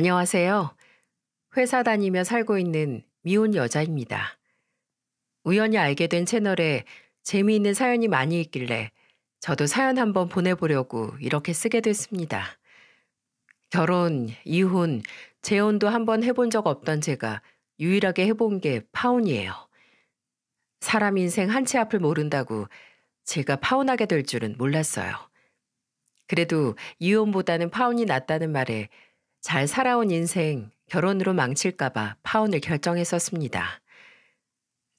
안녕하세요. 회사 다니며 살고 있는 미혼 여자입니다. 우연히 알게 된 채널에 재미있는 사연이 많이 있길래 저도 사연 한번 보내보려고 이렇게 쓰게 됐습니다. 결혼, 이혼, 재혼도 한번 해본 적 없던 제가 유일하게 해본 게 파혼이에요. 사람 인생 한 치 앞을 모른다고 제가 파혼하게 될 줄은 몰랐어요. 그래도 이혼보다는 파혼이 낫다는 말에 잘 살아온 인생 결혼으로 망칠까봐 파혼을 결정했었습니다.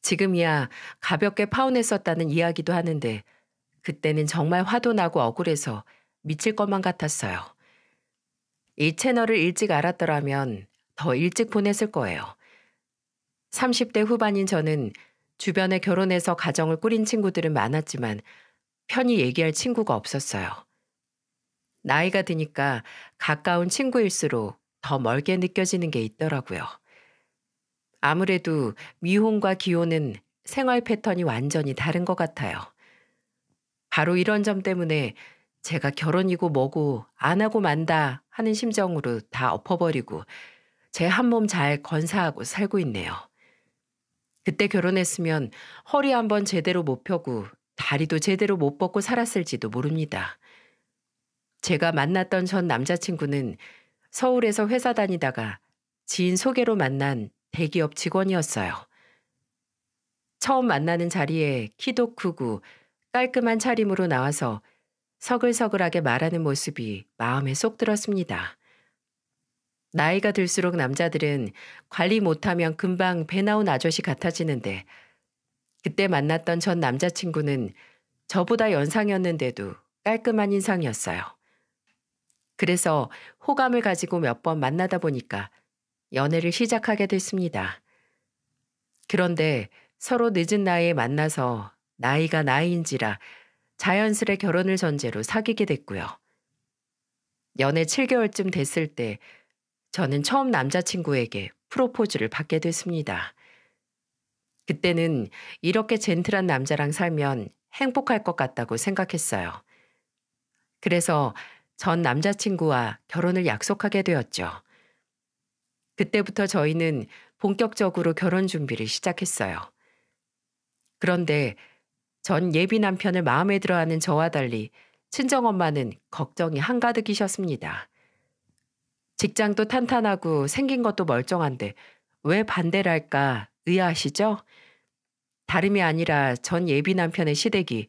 지금이야 가볍게 파혼했었다는 이야기도 하는데 그때는 정말 화도 나고 억울해서 미칠 것만 같았어요. 이 채널을 일찍 알았더라면 더 일찍 보냈을 거예요. 30대 후반인 저는 주변에 결혼해서 가정을 꾸린 친구들은 많았지만 편히 얘기할 친구가 없었어요. 나이가 드니까 가까운 친구일수록 더 멀게 느껴지는 게 있더라고요. 아무래도 미혼과 기혼은 생활 패턴이 완전히 다른 것 같아요. 바로 이런 점 때문에 제가 결혼이고 뭐고 안 하고 만다 하는 심정으로 다 엎어버리고 제 한 몸 잘 건사하고 살고 있네요. 그때 결혼했으면 허리 한번 제대로 못 펴고 다리도 제대로 못 뻗고 살았을지도 모릅니다. 제가 만났던 전 남자친구는 서울에서 회사 다니다가 지인 소개로 만난 대기업 직원이었어요. 처음 만나는 자리에 키도 크고 깔끔한 차림으로 나와서 서글서글하게 말하는 모습이 마음에 쏙 들었습니다. 나이가 들수록 남자들은 관리 못하면 금방 배 나온 아저씨 같아지는데 그때 만났던 전 남자친구는 저보다 연상이었는데도 깔끔한 인상이었어요. 그래서 호감을 가지고 몇 번 만나다 보니까 연애를 시작하게 됐습니다. 그런데 서로 늦은 나이에 만나서 나이가 나이인지라 자연스레 결혼을 전제로 사귀게 됐고요. 연애 7개월쯤 됐을 때 저는 처음 남자친구에게 프로포즈를 받게 됐습니다. 그때는 이렇게 젠틀한 남자랑 살면 행복할 것 같다고 생각했어요. 그래서 전 남자친구와 결혼을 약속하게 되었죠. 그때부터 저희는 본격적으로 결혼 준비를 시작했어요. 그런데 전 예비 남편을 마음에 들어하는 저와 달리 친정엄마는 걱정이 한가득이셨습니다. 직장도 탄탄하고 생긴 것도 멀쩡한데 왜 반대를 할까 의아하시죠? 다름이 아니라 전 예비 남편의 시댁이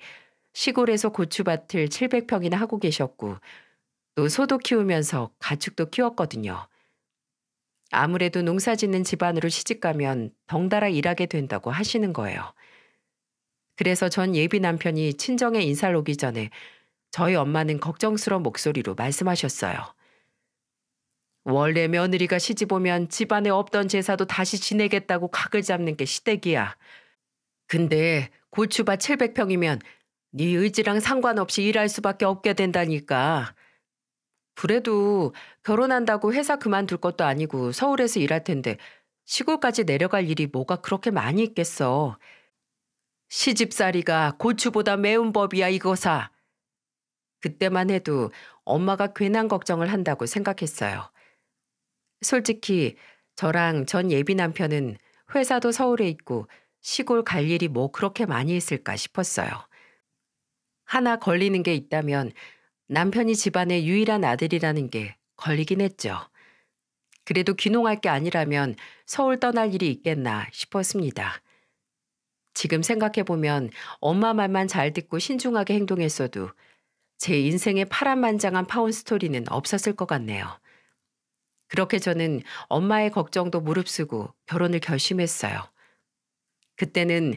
시골에서 고추밭을 700평이나 하고 계셨고 또 소도 키우면서 가축도 키웠거든요. 아무래도 농사 짓는 집안으로 시집가면 덩달아 일하게 된다고 하시는 거예요. 그래서 전 예비 남편이 친정에 인사를 오기 전에 저희 엄마는 걱정스러운 목소리로 말씀하셨어요. 원래 며느리가 시집 오면 집안에 없던 제사도 다시 지내겠다고 각을 잡는 게 시댁이야. 근데 고추밭 700평이면 네 의지랑 상관없이 일할 수밖에 없게 된다니까. 그래도 결혼한다고 회사 그만둘 것도 아니고 서울에서 일할 텐데 시골까지 내려갈 일이 뭐가 그렇게 많이 있겠어. 시집살이가 고추보다 매운 법이야 이거사. 그때만 해도 엄마가 괜한 걱정을 한다고 생각했어요. 솔직히 저랑 전 예비 남편은 회사도 서울에 있고 시골 갈 일이 뭐 그렇게 많이 있을까 싶었어요. 하나 걸리는 게 있다면 남편이 집안의 유일한 아들이라는 게 걸리긴 했죠. 그래도 귀농할 게 아니라면 서울 떠날 일이 있겠나 싶었습니다. 지금 생각해보면 엄마 말만 잘 듣고 신중하게 행동했어도 제 인생의 파란만장한 파혼 스토리는 없었을 것 같네요. 그렇게 저는 엄마의 걱정도 무릅쓰고 결혼을 결심했어요. 그때는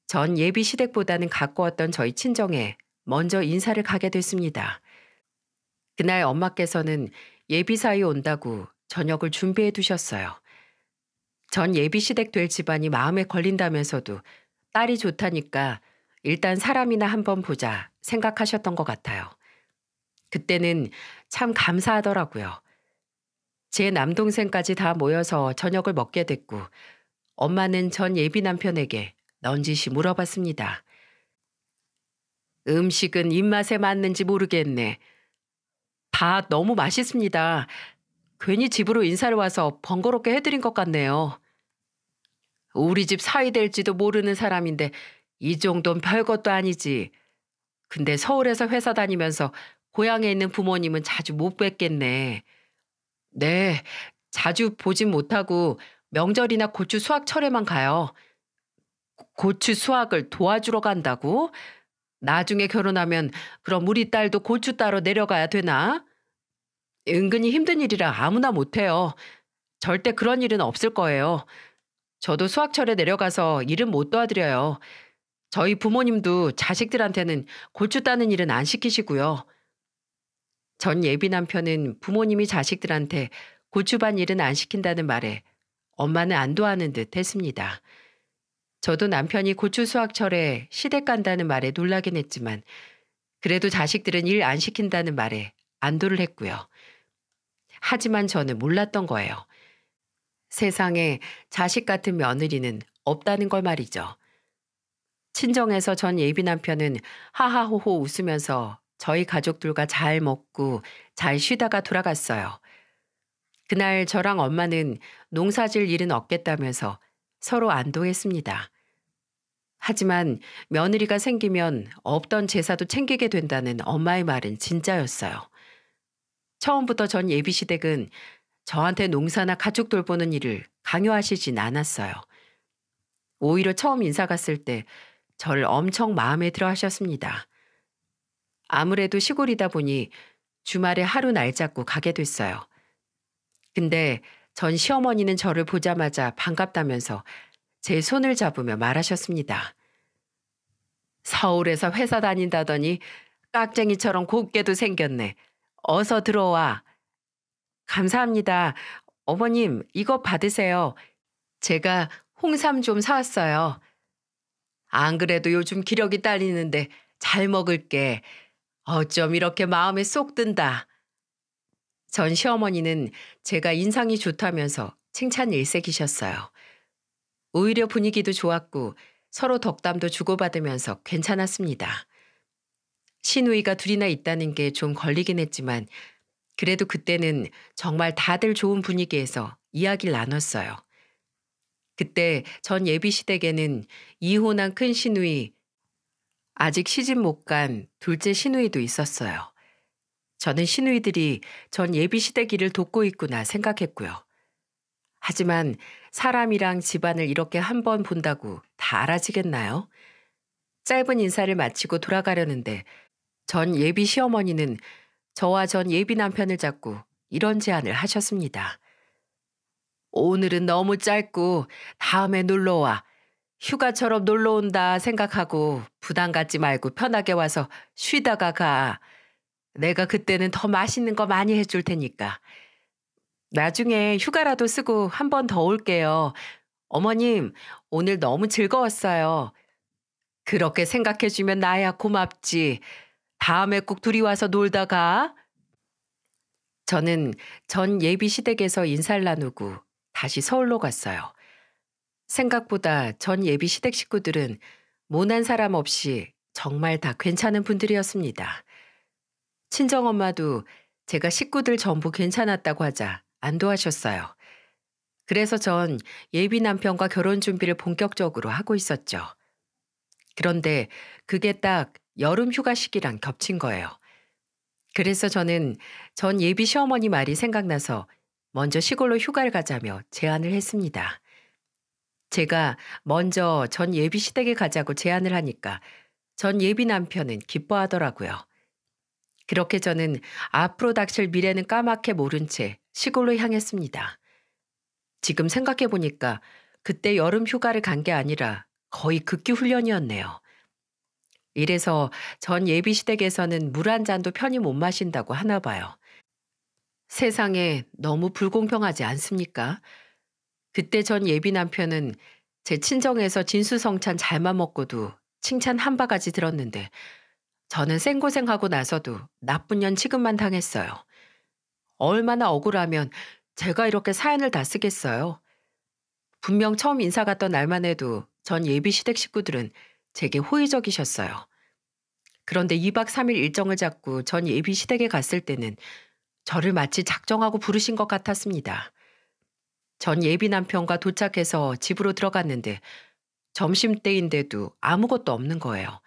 전 예비 시댁보다는 가까웠던 저희 친정에 먼저 인사를 가게 됐습니다. 그날 엄마께서는 예비 사위 온다고 저녁을 준비해 두셨어요. 전 예비 시댁 될 집안이 마음에 걸린다면서도 딸이 좋다니까 일단 사람이나 한번 보자 생각하셨던 것 같아요. 그때는 참 감사하더라고요. 제 남동생까지 다 모여서 저녁을 먹게 됐고 엄마는 전 예비 남편에게 넌지시 물어봤습니다. 음식은 입맛에 맞는지 모르겠네. 다 너무 맛있습니다. 괜히 집으로 인사를 와서 번거롭게 해드린 것 같네요. 우리 집 사위 될지도 모르는 사람인데 이 정도는 별것도 아니지. 근데 서울에서 회사 다니면서 고향에 있는 부모님은 자주 못 뵙겠네. 네, 자주 보진 못하고 명절이나 고추 수확철에만 가요. 고추 수확을 도와주러 간다고? 나중에 결혼하면 그럼 우리 딸도 고추 따러 내려가야 되나? 은근히 힘든 일이라 아무나 못해요. 절대 그런 일은 없을 거예요. 저도 수학철에 내려가서 일은 못 도와드려요. 저희 부모님도 자식들한테는 고추 따는 일은 안 시키시고요. 전 예비 남편은 부모님이 자식들한테 고추반 일은 안 시킨다는 말에 엄마는 안도하는 듯 했습니다. 저도 남편이 고추 수확철에 시댁 간다는 말에 놀라긴 했지만 그래도 자식들은 일 안 시킨다는 말에 안도를 했고요. 하지만 저는 몰랐던 거예요. 세상에 자식 같은 며느리는 없다는 걸 말이죠. 친정에서 전 예비 남편은 하하호호 웃으면서 저희 가족들과 잘 먹고 잘 쉬다가 돌아갔어요. 그날 저랑 엄마는 농사질 일은 없겠다면서 서로 안도했습니다. 하지만 며느리가 생기면 없던 제사도 챙기게 된다는 엄마의 말은 진짜였어요. 처음부터 전 예비시댁은 저한테 농사나 가족 돌보는 일을 강요하시진 않았어요. 오히려 처음 인사 갔을 때 절 엄청 마음에 들어 하셨습니다. 아무래도 시골이다 보니 주말에 하루 날 잡고 가게 됐어요. 근데 전 시어머니는 저를 보자마자 반갑다면서 제 손을 잡으며 말하셨습니다. 서울에서 회사 다닌다더니 깍쟁이처럼 곱게도 생겼네. 어서 들어와. 감사합니다. 어머님, 이거 받으세요. 제가 홍삼 좀 사왔어요. 안 그래도 요즘 기력이 딸리는데 잘 먹을게. 어쩜 이렇게 마음에 쏙 든다. 전 시어머니는 제가 인상이 좋다면서 칭찬 일색이셨어요. 오히려 분위기도 좋았고 서로 덕담도 주고받으면서 괜찮았습니다. 시누이가 둘이나 있다는 게 좀 걸리긴 했지만 그래도 그때는 정말 다들 좋은 분위기에서 이야기를 나눴어요. 그때 전 예비시댁에는 이혼한 큰 시누이, 아직 시집 못 간 둘째 시누이도 있었어요. 저는 시누이들이 전 예비시댁 일을 돕고 있구나 생각했고요. 하지만 사람이랑 집안을 이렇게 한 번 본다고 다 알아지겠나요? 짧은 인사를 마치고 돌아가려는데 전 예비 시어머니는 저와 전 예비 남편을 잡고 이런 제안을 하셨습니다. 오늘은 너무 짧고 다음에 놀러와. 휴가처럼 놀러 온다 생각하고 부담 갖지 말고 편하게 와서 쉬다가 가. 내가 그때는 더 맛있는 거 많이 해줄 테니까. 나중에 휴가라도 쓰고 한 번 더 올게요. 어머님, 오늘 너무 즐거웠어요. 그렇게 생각해주면 나야 고맙지. 다음에 꼭 둘이 와서 놀다 가. 저는 전 예비 시댁에서 인사를 나누고 다시 서울로 갔어요. 생각보다 전 예비 시댁 식구들은 모난 사람 없이 정말 다 괜찮은 분들이었습니다. 친정엄마도 제가 식구들 전부 괜찮았다고 하자 안도하셨어요. 그래서 전 예비 남편과 결혼 준비를 본격적으로 하고 있었죠. 그런데 그게 딱 여름 휴가 시기랑 겹친 거예요. 그래서 저는 전 예비 시어머니 말이 생각나서 먼저 시골로 휴가를 가자며 제안을 했습니다. 제가 먼저 전 예비 시댁에 가자고 제안을 하니까 전 예비 남편은 기뻐하더라고요. 그렇게 저는 앞으로 닥칠 미래는 까맣게 모른 채 시골로 향했습니다. 지금 생각해 보니까 그때 여름 휴가를 간 게 아니라 거의 극기 훈련이었네요. 이래서 전 예비 시댁에서는 물 한 잔도 편히 못 마신다고 하나 봐요. 세상에 너무 불공평하지 않습니까? 그때 전 예비 남편은 제 친정에서 진수성찬 잘만 먹고도 칭찬 한 바가지 들었는데 저는 생고생하고 나서도 나쁜 년 취급만 당했어요. 얼마나 억울하면 제가 이렇게 사연을 다 쓰겠어요. 분명 처음 인사 갔던 날만 해도 전 예비 시댁 식구들은 제게 호의적이셨어요. 그런데 2박 3일 일정을 잡고 전 예비 시댁에 갔을 때는 저를 마치 작정하고 부르신 것 같았습니다. 전 예비 남편과 도착해서 집으로 들어갔는데 점심때인데도 아무것도 없는 거예요.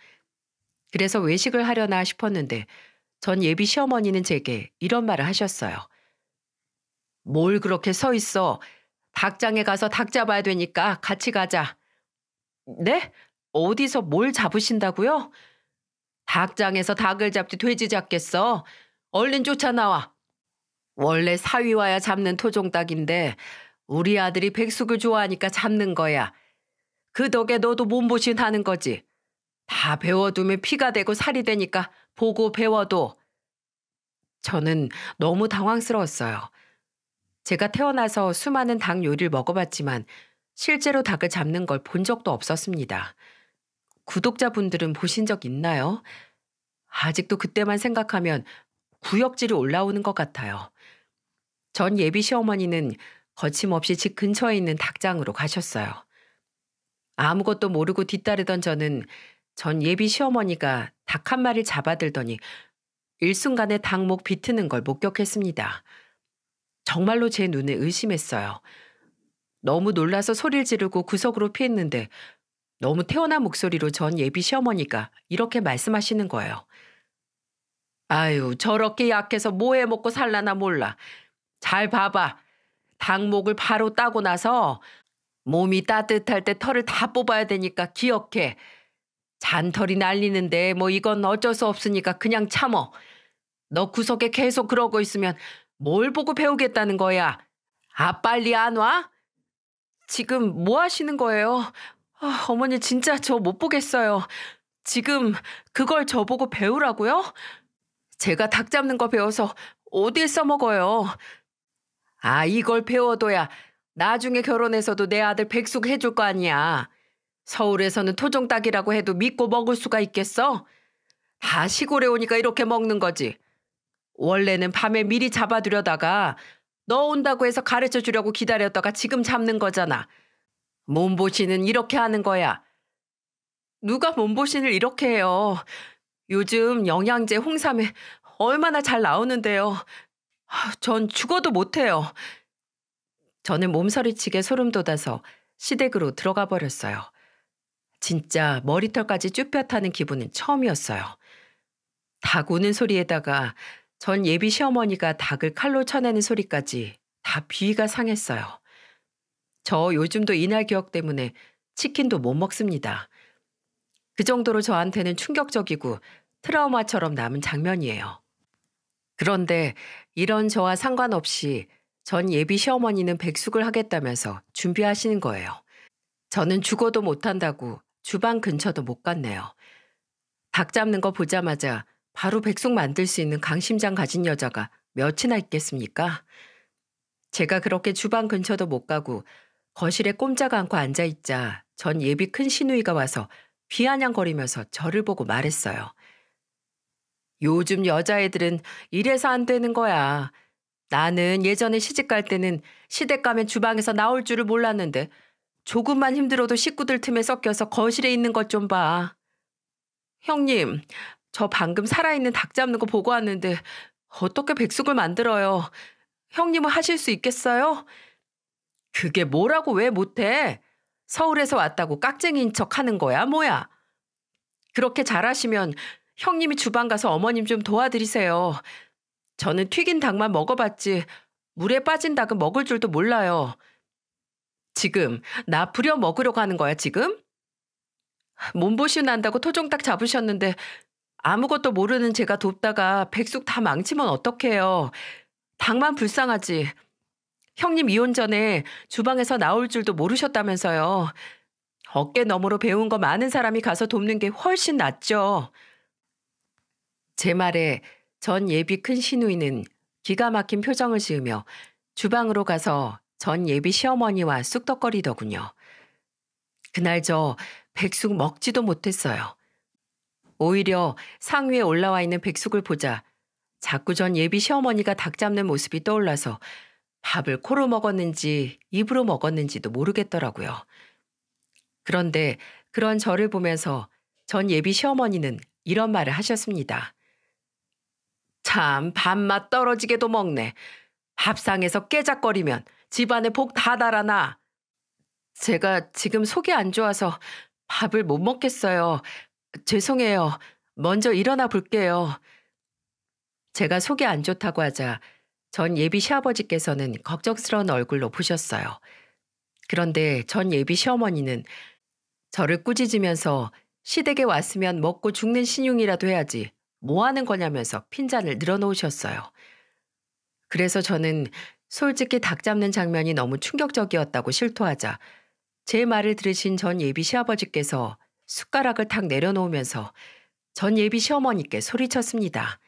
그래서 외식을 하려나 싶었는데 전 예비 시어머니는 제게 이런 말을 하셨어요. 뭘 그렇게 서 있어. 닭장에 가서 닭 잡아야 되니까 같이 가자. 네? 어디서 뭘 잡으신다고요? 닭장에서 닭을 잡지 돼지 잡겠어. 얼른 쫓아나와. 원래 사위 와야 잡는 토종닭인데 우리 아들이 백숙을 좋아하니까 잡는 거야. 그 덕에 너도 몸보신 하는 거지. 다 배워두면 피가 되고 살이 되니까 보고 배워도. 저는 너무 당황스러웠어요. 제가 태어나서 수많은 닭 요리를 먹어봤지만 실제로 닭을 잡는 걸 본 적도 없었습니다. 구독자분들은 보신 적 있나요? 아직도 그때만 생각하면 구역질이 올라오는 것 같아요. 전 예비 시어머니는 거침없이 집 근처에 있는 닭장으로 가셨어요. 아무것도 모르고 뒤따르던 저는 전 예비 시어머니가 닭 한 마리를 잡아들더니 일순간에 닭목 비트는 걸 목격했습니다. 정말로 제 눈을 의심했어요. 너무 놀라서 소리를 지르고 구석으로 피했는데 너무 태어난 목소리로 전 예비 시어머니가 이렇게 말씀하시는 거예요. 아유, 저렇게 약해서 뭐 해먹고 살라나 몰라. 잘 봐봐. 닭목을 바로 따고 나서 몸이 따뜻할 때 털을 다 뽑아야 되니까 기억해. 잔털이 날리는데 뭐 이건 어쩔 수 없으니까 그냥 참어. 너 구석에 계속 그러고 있으면 뭘 보고 배우겠다는 거야. 아, 빨리 안 와? 지금 뭐 하시는 거예요? 아, 어머니 진짜 저 못 보겠어요. 지금 그걸 저보고 배우라고요? 제가 닭 잡는 거 배워서 어딜 써먹어요. 아, 이걸 배워둬야 나중에 결혼해서도 내 아들 백숙 해줄 거 아니야. 서울에서는 토종닭이라고 해도 믿고 먹을 수가 있겠어? 다 시골에 오니까 이렇게 먹는 거지. 원래는 밤에 미리 잡아두려다가 너 온다고 해서 가르쳐 주려고 기다렸다가 지금 잡는 거잖아. 몸보신은 이렇게 하는 거야. 누가 몸보신을 이렇게 해요. 요즘 영양제 홍삼에 얼마나 잘 나오는데요. 전 죽어도 못해요. 저는 몸서리치게 소름 돋아서 시댁으로 들어가 버렸어요. 진짜 머리털까지 쭈뼛하는 기분은 처음이었어요. 닭 우는 소리에다가 전 예비 시어머니가 닭을 칼로 쳐내는 소리까지 다 비위가 상했어요. 저 요즘도 이날 기억 때문에 치킨도 못 먹습니다. 그 정도로 저한테는 충격적이고 트라우마처럼 남은 장면이에요. 그런데 이런 저와 상관없이 전 예비 시어머니는 백숙을 하겠다면서 준비하시는 거예요. 저는 죽어도 못한다고 주방 근처도 못 갔네요. 닭 잡는 거 보자마자 바로 백숙 만들 수 있는 강심장 가진 여자가 몇이나 있겠습니까? 제가 그렇게 주방 근처도 못 가고 거실에 꼼짝 않고 앉아있자 전 예비 큰 시누이가 와서 비아냥거리면서 저를 보고 말했어요. 요즘 여자애들은 이래서 안 되는 거야. 나는 예전에 시집 갈 때는 시댁 가면 주방에서 나올 줄을 몰랐는데 조금만 힘들어도 식구들 틈에 섞여서 거실에 있는 것 좀 봐. 형님, 저 방금 살아있는 닭 잡는 거 보고 왔는데 어떻게 백숙을 만들어요? 형님은 하실 수 있겠어요? 그게 뭐라고 왜 못해? 서울에서 왔다고 깍쟁이인 척 하는 거야, 뭐야? 그렇게 잘하시면 형님이 주방 가서 어머님 좀 도와드리세요. 저는 튀긴 닭만 먹어봤지 물에 빠진 닭은 먹을 줄도 몰라요. 지금 나 부려 먹으려고 하는 거야, 지금? 몸보신 한다고 토종닭 잡으셨는데 아무것도 모르는 제가 돕다가 백숙 다 망치면 어떡해요. 닭만 불쌍하지. 형님 이혼 전에 주방에서 나올 줄도 모르셨다면서요. 어깨 너머로 배운 거 많은 사람이 가서 돕는 게 훨씬 낫죠. 제 말에 전 예비 큰 시누이는 기가 막힌 표정을 지으며 주방으로 가서 전 예비 시어머니와 쑥덕거리더군요. 그날 저 백숙 먹지도 못했어요. 오히려 상위에 올라와 있는 백숙을 보자 자꾸 전 예비 시어머니가 닭 잡는 모습이 떠올라서 밥을 코로 먹었는지 입으로 먹었는지도 모르겠더라고요. 그런데 그런 저를 보면서 전 예비 시어머니는 이런 말을 하셨습니다. 참 밥맛 떨어지게도 먹네. 밥상에서 깨작거리면 집안에 복 다 달아나. 제가 지금 속이 안 좋아서 밥을 못 먹겠어요. 죄송해요. 먼저 일어나 볼게요. 제가 속이 안 좋다고 하자 전 예비 시아버지께서는 걱정스러운 얼굴로 보셨어요. 그런데 전 예비 시어머니는 저를 꾸짖으면서 시댁에 왔으면 먹고 죽는 신용이라도 해야지 뭐 하는 거냐면서 핀잔을 늘어놓으셨어요. 그래서 저는 솔직히 닭 잡는 장면이 너무 충격적이었다고 실토하자 제 말을 들으신 전 예비 시아버지께서 숟가락을 탁 내려놓으면서 전 예비 시어머니께 소리쳤습니다.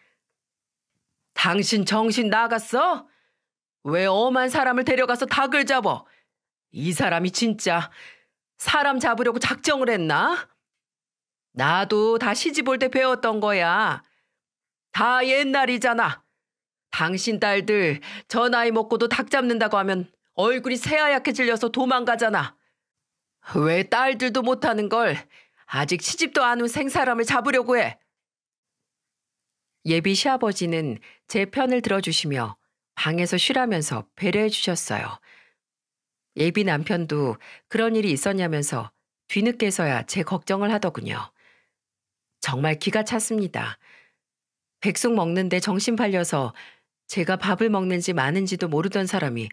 당신 정신 나갔어? 왜 엄한 사람을 데려가서 닭을 잡어? 이 사람이 진짜 사람 잡으려고 작정을 했나? 나도 다 시집 올 때 배웠던 거야. 다 옛날이잖아. 당신 딸들 저 나이 먹고도 닭 잡는다고 하면 얼굴이 새하얗게 질려서 도망가잖아. 왜 딸들도 못하는 걸 아직 시집도 안 온 생사람을 잡으려고 해? 예비 시아버지는 제 편을 들어주시며 방에서 쉬라면서 배려해 주셨어요. 예비 남편도 그런 일이 있었냐면서 뒤늦게서야 제 걱정을 하더군요. 정말 기가 찼습니다. 백숙 먹는데 정신 팔려서 제가 밥을 먹는지 마는지도 모르던 사람이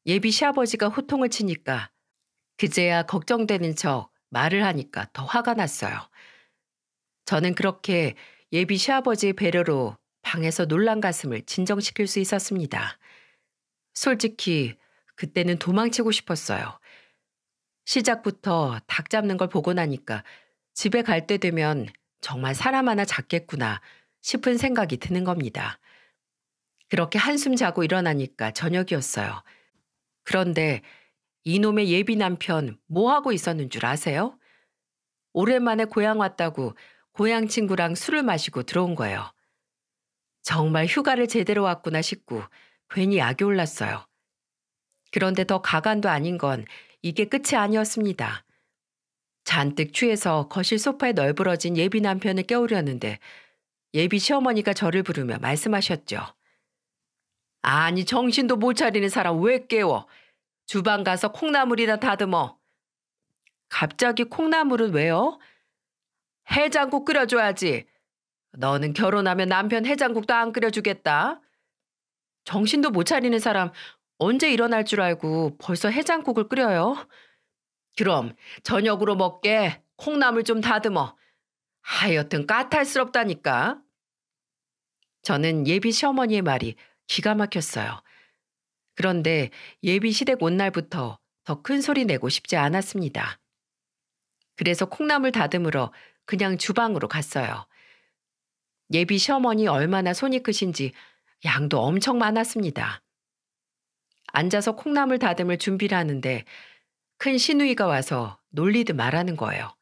예비 시아버지가 호통을 치니까 그제야 걱정되는 척 말을 하니까 더 화가 났어요. 저는 그렇게 예비 시아버지의 배려로 방에서 놀란 가슴을 진정시킬 수 있었습니다. 솔직히 그때는 도망치고 싶었어요. 시작부터 닭 잡는 걸 보고 나니까 집에 갈 때 되면 정말 사람 하나 잡겠구나 싶은 생각이 드는 겁니다. 그렇게 한숨 자고 일어나니까 저녁이었어요. 그런데 이놈의 예비 남편 뭐 하고 있었는 줄 아세요? 오랜만에 고향 왔다고 고향 친구랑 술을 마시고 들어온 거예요. 정말 휴가를 제대로 왔구나 싶고 괜히 약이 올랐어요. 그런데 더 가관도 아닌 건 이게 끝이 아니었습니다. 잔뜩 취해서 거실 소파에 널브러진 예비 남편을 깨우려는데 예비 시어머니가 저를 부르며 말씀하셨죠. 아니 정신도 못 차리는 사람 왜 깨워? 주방 가서 콩나물이나 다듬어. 갑자기 콩나물은 왜요? 해장국 끓여줘야지. 너는 결혼하면 남편 해장국도 안 끓여주겠다. 정신도 못 차리는 사람 언제 일어날 줄 알고 벌써 해장국을 끓여요? 그럼 저녁으로 먹게 콩나물 좀 다듬어. 하여튼 까탈스럽다니까. 저는 예비 시어머니의 말이 기가 막혔어요. 그런데 예비 시댁 온 날부터 더 큰 소리 내고 싶지 않았습니다. 그래서 콩나물 다듬으러 그냥 주방으로 갔어요. 예비 시어머니 얼마나 손이 크신지 양도 엄청 많았습니다. 앉아서 콩나물 다듬을 준비를 하는데 큰 시누이가 와서 놀리듯 말하는 거예요.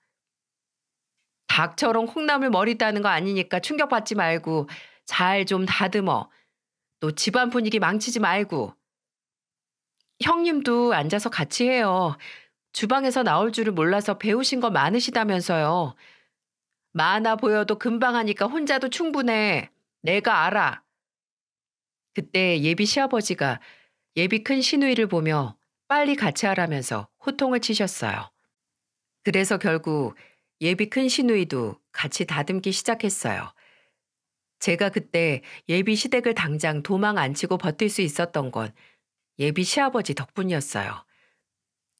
닭처럼 콩나물 머리 따는 거 아니니까 충격받지 말고 잘 좀 다듬어. 또 집안 분위기 망치지 말고. 형님도 앉아서 같이 해요. 주방에서 나올 줄을 몰라서 배우신 거 많으시다면서요. 많아 보여도 금방 하니까 혼자도 충분해. 내가 알아. 그때 예비 시아버지가 예비 큰 시누이를 보며 빨리 같이 하라면서 호통을 치셨어요. 그래서 결국 예비 큰 시누이도 같이 다듬기 시작했어요. 제가 그때 예비 시댁을 당장 도망 안 치고 버틸 수 있었던 건 예비 시아버지 덕분이었어요.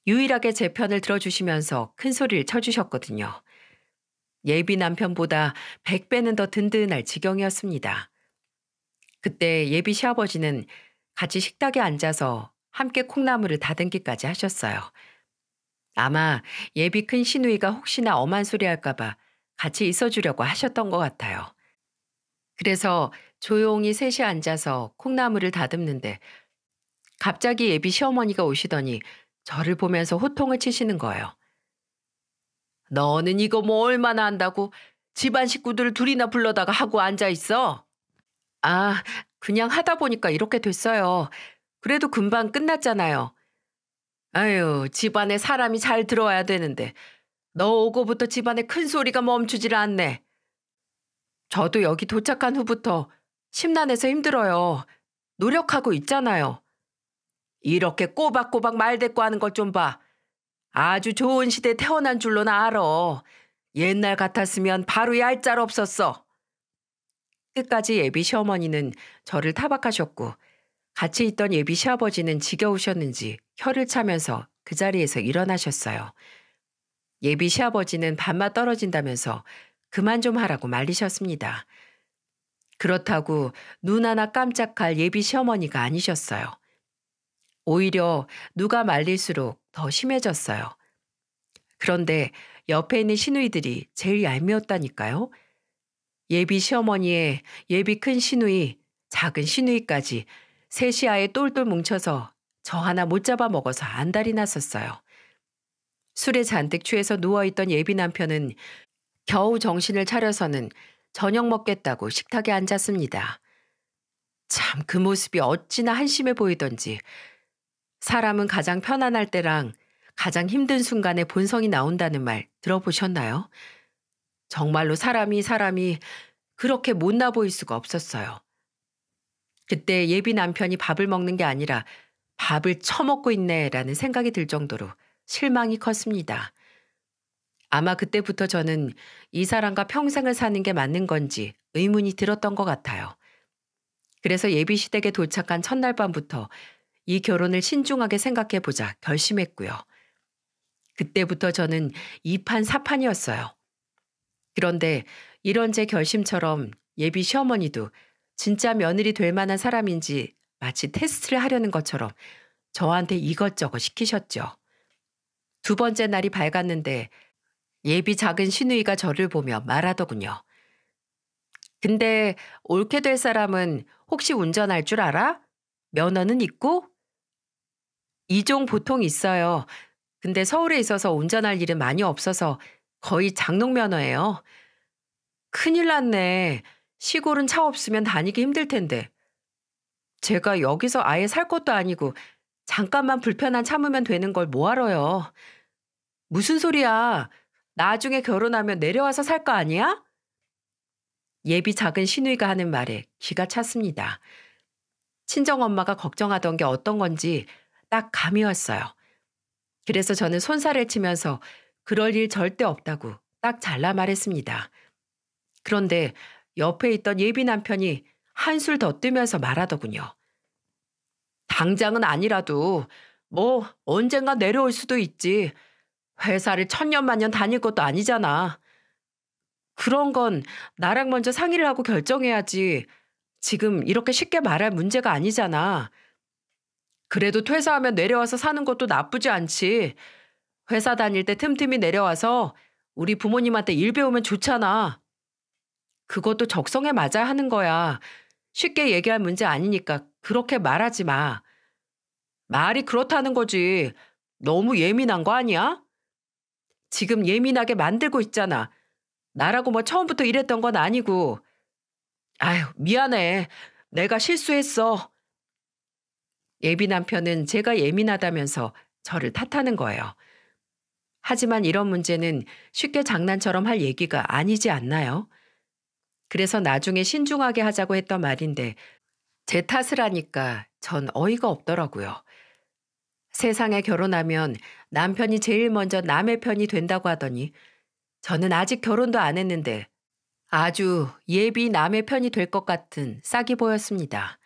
유일하게 제 편을 들어주시면서 큰 소리를 쳐주셨거든요. 예비 남편보다 100배는 더 든든할 지경이었습니다. 그때 예비 시아버지는 같이 식탁에 앉아서 함께 콩나물을 다듬기까지 하셨어요. 아마 예비 큰 시누이가 혹시나 엄한 소리 할까봐 같이 있어주려고 하셨던 것 같아요. 그래서 조용히 셋이 앉아서 콩나물을 다듬는데 갑자기 예비 시어머니가 오시더니 저를 보면서 호통을 치시는 거예요. 너는 이거 뭐 얼마나 한다고 집안 식구들을 둘이나 불러다가 하고 앉아있어? 아, 그냥 하다 보니까 이렇게 됐어요. 그래도 금방 끝났잖아요. 아유, 집안에 사람이 잘 들어와야 되는데 너 오고부터 집안에 큰 소리가 멈추질 않네. 저도 여기 도착한 후부터 심란해서 힘들어요. 노력하고 있잖아요. 이렇게 꼬박꼬박 말대꾸 하는 것 좀 봐. 아주 좋은 시대에 태어난 줄로나 알아. 옛날 같았으면 바로 얄짤 없었어. 끝까지 예비 시어머니는 저를 타박하셨고 같이 있던 예비 시아버지는 지겨우셨는지 혀를 차면서 그 자리에서 일어나셨어요. 예비 시아버지는 밥맛 떨어진다면서 그만 좀 하라고 말리셨습니다. 그렇다고 눈 하나 깜짝할 예비 시어머니가 아니셨어요. 오히려 누가 말릴수록 더 심해졌어요. 그런데 옆에 있는 시누이들이 제일 얄미웠다니까요. 예비 시어머니의 예비 큰 시누이, 작은 시누이까지 셋이 아예 똘똘 뭉쳐서 저 하나 못 잡아 먹어서 안달이 났었어요. 술에 잔뜩 취해서 누워있던 예비 남편은 겨우 정신을 차려서는 저녁 먹겠다고 식탁에 앉았습니다. 참 그 모습이 어찌나 한심해 보이던지 사람은 가장 편안할 때랑 가장 힘든 순간에 본성이 나온다는 말 들어보셨나요? 정말로 사람이 그렇게 못나 보일 수가 없었어요. 그때 예비 남편이 밥을 먹는 게 아니라 밥을 처먹고 있네라는 생각이 들 정도로 실망이 컸습니다. 아마 그때부터 저는 이 사람과 평생을 사는 게 맞는 건지 의문이 들었던 것 같아요. 그래서 예비 시댁에 도착한 첫날 밤부터 이 결혼을 신중하게 생각해 보자 결심했고요. 그때부터 저는 이판사판이었어요. 그런데 이런 제 결심처럼 예비 시어머니도 진짜 며느리 될 만한 사람인지 마치 테스트를 하려는 것처럼 저한테 이것저것 시키셨죠. 두 번째 날이 밝았는데 예비 작은 시누이가 저를 보며 말하더군요. 근데 옳게 될 사람은 혹시 운전할 줄 알아? 면허는 있고? 이종 보통 있어요. 근데 서울에 있어서 운전할 일은 많이 없어서 거의 장롱 면허예요. 큰일 났네. 시골은 차 없으면 다니기 힘들 텐데. 제가 여기서 아예 살 것도 아니고 잠깐만 불편한 참으면 되는 걸 뭐하러요. 무슨 소리야. 나중에 결혼하면 내려와서 살 거 아니야? 예비 작은 시누이가 하는 말에 기가 찼습니다. 친정엄마가 걱정하던 게 어떤 건지 딱 감이 왔어요. 그래서 저는 손살을 치면서 그럴 일 절대 없다고 딱 잘라 말했습니다. 그런데 옆에 있던 예비 남편이 한술 더 뜨면서 말하더군요. 당장은 아니라도 뭐 언젠가 내려올 수도 있지. 회사를 천년만년 다닐 것도 아니잖아. 그런 건 나랑 먼저 상의를 하고 결정해야지. 지금 이렇게 쉽게 말할 문제가 아니잖아. 그래도 퇴사하면 내려와서 사는 것도 나쁘지 않지. 회사 다닐 때 틈틈이 내려와서 우리 부모님한테 일 배우면 좋잖아. 그것도 적성에 맞아야 하는 거야. 쉽게 얘기할 문제 아니니까 그렇게 말하지 마. 말이 그렇다는 거지. 너무 예민한 거 아니야? 지금 예민하게 만들고 있잖아. 나라고 뭐 처음부터 이랬던 건 아니고. 아유, 미안해. 내가 실수했어. 예비 남편은 제가 예민하다면서 저를 탓하는 거예요. 하지만 이런 문제는 쉽게 장난처럼 할 얘기가 아니지 않나요? 그래서 나중에 신중하게 하자고 했던 말인데 제 탓을 하니까 전 어이가 없더라고요. 세상에 결혼하면 남편이 제일 먼저 남의 편이 된다고 하더니 저는 아직 결혼도 안 했는데 아주 예비 남의 편이 될 것 같은 싹이 보였습니다.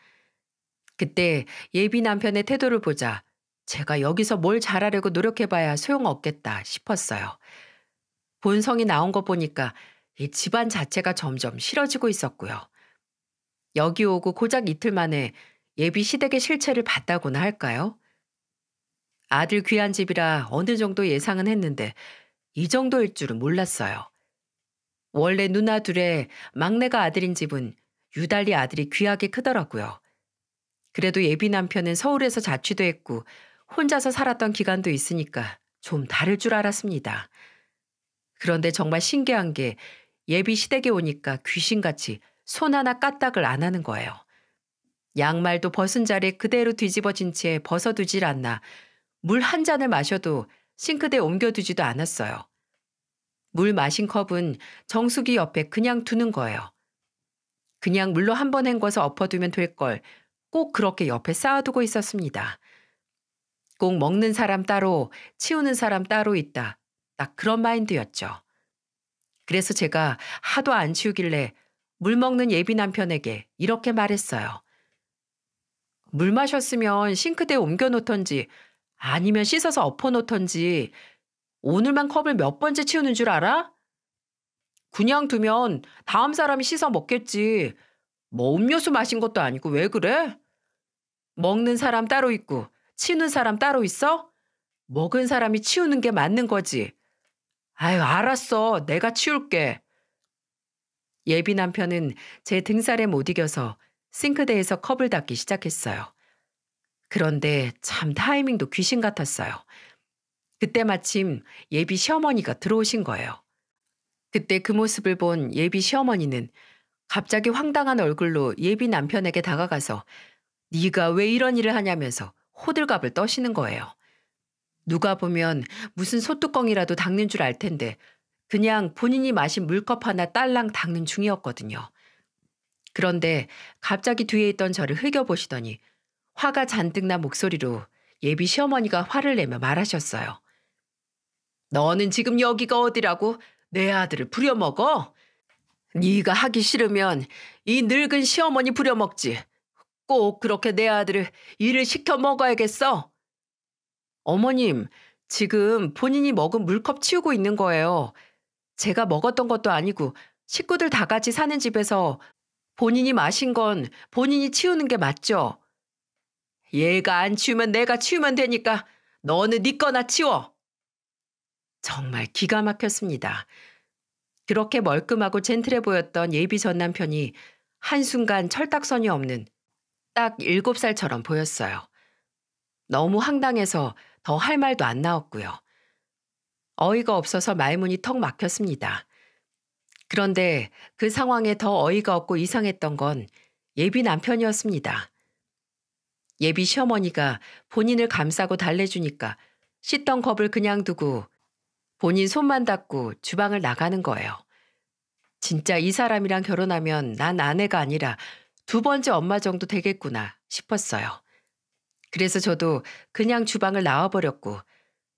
그때 예비 남편의 태도를 보자 제가 여기서 뭘 잘하려고 노력해봐야 소용없겠다 싶었어요. 본성이 나온 거 보니까 이 집안 자체가 점점 싫어지고 있었고요. 여기 오고 고작 이틀 만에 예비 시댁의 실체를 봤다고나 할까요? 아들 귀한 집이라 어느 정도 예상은 했는데 이 정도일 줄은 몰랐어요. 원래 누나 둘의 막내가 아들인 집은 유달리 아들이 귀하게 크더라고요. 그래도 예비 남편은 서울에서 자취도 했고 혼자서 살았던 기간도 있으니까 좀 다를 줄 알았습니다. 그런데 정말 신기한 게 예비 시댁에 오니까 귀신같이 손 하나 까딱을 안 하는 거예요. 양말도 벗은 자리에 그대로 뒤집어진 채 벗어두질 않나 물 한 잔을 마셔도 싱크대에 옮겨두지도 않았어요. 물 마신 컵은 정수기 옆에 그냥 두는 거예요. 그냥 물로 한 번 헹궈서 엎어두면 될 걸 꼭 그렇게 옆에 쌓아두고 있었습니다. 꼭 먹는 사람 따로, 치우는 사람 따로 있다. 딱 그런 마인드였죠. 그래서 제가 하도 안 치우길래 물 먹는 예비 남편에게 이렇게 말했어요. 물 마셨으면 싱크대에 옮겨놓던지 아니면 씻어서 엎어놓던지 오늘만 컵을 몇 번째 치우는 줄 알아? 그냥 두면 다음 사람이 씻어 먹겠지. 뭐 음료수 마신 것도 아니고 왜 그래? 먹는 사람 따로 있고 치우는 사람 따로 있어? 먹은 사람이 치우는 게 맞는 거지. 아유, 알았어. 내가 치울게. 예비 남편은 제 등살에 못 이겨서 싱크대에서 컵을 닦기 시작했어요. 그런데 참 타이밍도 귀신 같았어요. 그때 마침 예비 시어머니가 들어오신 거예요. 그때 그 모습을 본 예비 시어머니는 갑자기 황당한 얼굴로 예비 남편에게 다가가서 네가 왜 이런 일을 하냐면서 호들갑을 떠시는 거예요. 누가 보면 무슨 소뚜껑이라도 닦는 줄 알 텐데 그냥 본인이 마신 물컵 하나 딸랑 닦는 중이었거든요. 그런데 갑자기 뒤에 있던 저를 흘겨보시더니 화가 잔뜩 난 목소리로 예비 시어머니가 화를 내며 말하셨어요. 너는 지금 여기가 어디라고 내 아들을 부려먹어? 네가 하기 싫으면 이 늙은 시어머니 부려먹지. 꼭 그렇게 내 아들을 일을 시켜 먹어야겠어? 어머님, 지금 본인이 먹은 물컵 치우고 있는 거예요. 제가 먹었던 것도 아니고 식구들 다 같이 사는 집에서 본인이 마신 건 본인이 치우는 게 맞죠? 얘가 안 치우면 내가 치우면 되니까 너는 네 거나 치워. 정말 기가 막혔습니다. 그렇게 멀끔하고 젠틀해 보였던 예비 전 남편이 한순간 철딱선이 없는 딱 7살처럼 보였어요. 너무 황당해서 더 할 말도 안 나왔고요. 어이가 없어서 말문이 턱 막혔습니다. 그런데 그 상황에 더 어이가 없고 이상했던 건 예비 남편이었습니다. 예비 시어머니가 본인을 감싸고 달래주니까 씻던 컵을 그냥 두고 본인 손만 닦고 주방을 나가는 거예요. 진짜 이 사람이랑 결혼하면 난 아내가 아니라 두 번째 엄마 정도 되겠구나 싶었어요. 그래서 저도 그냥 주방을 나와버렸고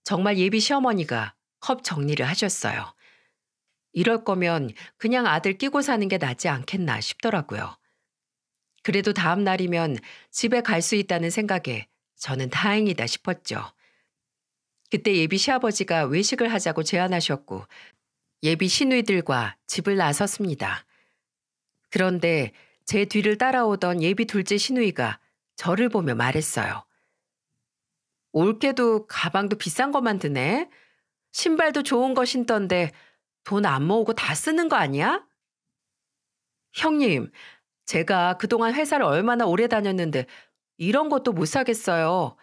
정말 예비 시어머니가 컵 정리를 하셨어요. 이럴 거면 그냥 아들 끼고 사는 게 낫지 않겠나 싶더라고요. 그래도 다음 날이면 집에 갈 수 있다는 생각에 저는 다행이다 싶었죠. 그때 예비 시아버지가 외식을 하자고 제안하셨고 예비 시누이들과 집을 나섰습니다. 그런데 제 뒤를 따라오던 예비 둘째 시누이가 저를 보며 말했어요. 올케도 가방도 비싼 것만 드네. 신발도 좋은 거 신던데 돈 안 모으고 다 쓰는 거 아니야? 형님, 제가 그동안 회사를 얼마나 오래 다녔는데 이런 것도 못 사겠어요.